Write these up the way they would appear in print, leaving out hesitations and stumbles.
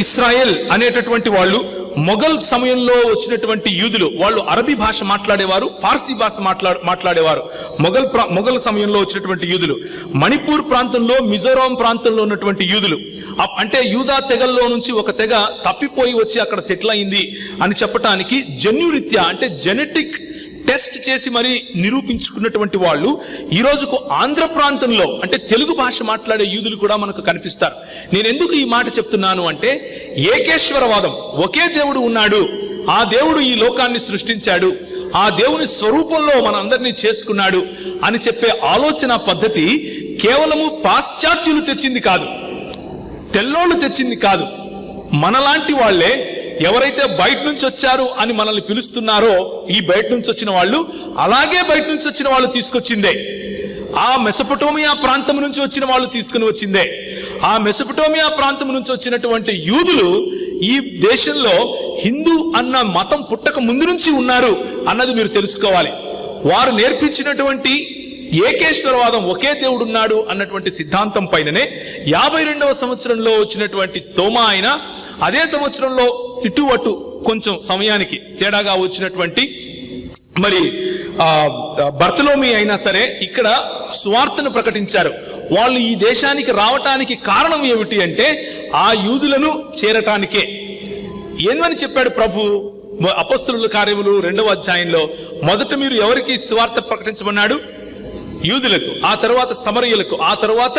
ఇస్రాయెల్ అనేటటువంటి వాళ్ళు మొఘల్ సమయంలో వచ్చినటువంటి యూదులు. వాళ్ళు అరబీ భాష మాట్లాడేవారు, ఫార్సీ భాష మాట్లాడేవారు. మొఘల్ సమయంలో వచ్చినటువంటి యూదులు, మణిపూర్ ప్రాంతంలో, మిజోరాం ప్రాంతంలో ఉన్నటువంటి యూదులు. అంటే యూదా తెగల్లో నుంచి ఒక తెగ తప్పిపోయి వచ్చి అక్కడ సెటిల్ అయింది అని చెప్పటానికి జన్యురీత్యా అంటే జెనెటిక్ టెస్ట్ చేసి మరి నిరూపించుకున్నటువంటి వాళ్ళు ఈ రోజుకు ఆంధ్ర ప్రాంతంలో అంటే తెలుగు భాష మాట్లాడే యూదులు కూడా మనకు కనిపిస్తారు. నేను ఎందుకు ఈ మాట చెప్తున్నాను అంటే, ఏకేశ్వరవాదం, ఒకే దేవుడు ఉన్నాడు, ఆ దేవుడు ఈ లోకాన్ని సృష్టించాడు, ఆ దేవుని స్వరూపంలో మనందరినీ చేసుకున్నాడు అని చెప్పే ఆలోచన పద్ధతి కేవలము పాశ్చాత్యులు తెచ్చింది కాదు, తెల్లోళ్ళు తెచ్చింది కాదు. మనలాంటి వాళ్లే ఎవరైతే బయట నుంచి వచ్చారు అని మనల్ని పిలుస్తున్నారో, ఈ బయట నుంచి వచ్చిన వాళ్ళు అలాగే బయట నుంచి వచ్చిన వాళ్ళు తీసుకొచ్చిందే. ఆ మెసొపొటేమియా ప్రాంతం నుంచి వచ్చిన వాళ్ళు తీసుకుని వచ్చిందే. ఆ మెసొపొటేమియా ప్రాంతం నుంచి వచ్చినటువంటి యూదులు ఈ దేశంలో హిందూ అన్న మతం పుట్టక ముందు నుంచి ఉన్నారు అన్నది మీరు తెలుసుకోవాలి. వారు నేర్పించినటువంటి ఏకేశ్వరవాదం, ఒకే దేవుడు ఉన్నాడు అన్నటువంటి సిద్ధాంతం పైననే 52వ సంవత్సరంలో వచ్చినటువంటి తోమా ఆయన, అదే సంవత్సరంలో ఇటు అటు కొంచెం సమయానికి తేడాగా వచ్చినటువంటి మరి బర్తలోమి అయినా సరే ఇక్కడ సువార్తను ప్రకటించారు. వాళ్ళు ఈ దేశానికి రావటానికి కారణం ఏమిటి అంటే ఆ యూదులను చేరటానికే. ఏమని చెప్పాడు ప్రభు అపొస్తలుల కార్యములు 2వ అధ్యాయంలో? మొదట మీరు ఎవరికి సువార్త ప్రకటించమన్నాడు? యూదులకు, ఆ తర్వాత సమరయులకు, ఆ తర్వాత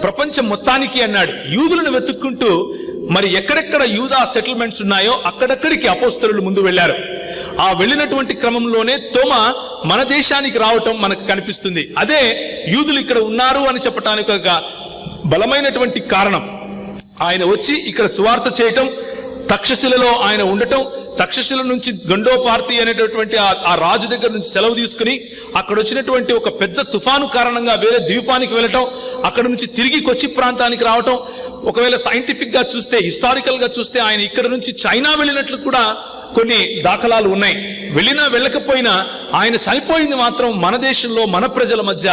ప్రపంచం మొత్తానికి అన్నాడు. యూదులను వెతుక్కుంటూ మరి ఎక్కడెక్కడ యూదా సెటిల్మెంట్స్ ఉన్నాయో అక్కడక్కడికి అపోస్తలులు ముందు వెళ్ళారు. ఆ వెళ్ళినటువంటి క్రమంలోనే తోమా మన దేశానికి రావటం మనకు కనిపిస్తుంది. అదే యూదులు ఇక్కడ ఉన్నారు అని చెప్పడానికి ఒక బలమైనటువంటి కారణం. ఆయన వచ్చి ఇక్కడ సువార్త చేయటం, తక్షశిలలో ఆయన ఉండటం, తక్షశిల నుంచి గండోపార్తి అనేటటువంటి ఆ రాజు దగ్గర నుంచి సెలవు తీసుకుని అక్కడ వచ్చినటువంటి ఒక పెద్ద తుఫాను కారణంగా వేరే ద్వీపానికి వెళ్ళటం, అక్కడ నుంచి తిరిగి కొచ్చి ప్రాంతానికి రావటం. ఒకవేళ సైంటిఫిక్ గా చూస్తే, హిస్టారికల్ గా చూస్తే ఆయన ఇక్కడ నుంచి చైనా వెళ్ళినట్లు కూడా కొన్ని దాఖలాలు ఉన్నాయి. వెళ్ళినా వెళ్ళకపోయినా ఆయన చనిపోయింది మాత్రం మన దేశంలో మన ప్రజల మధ్య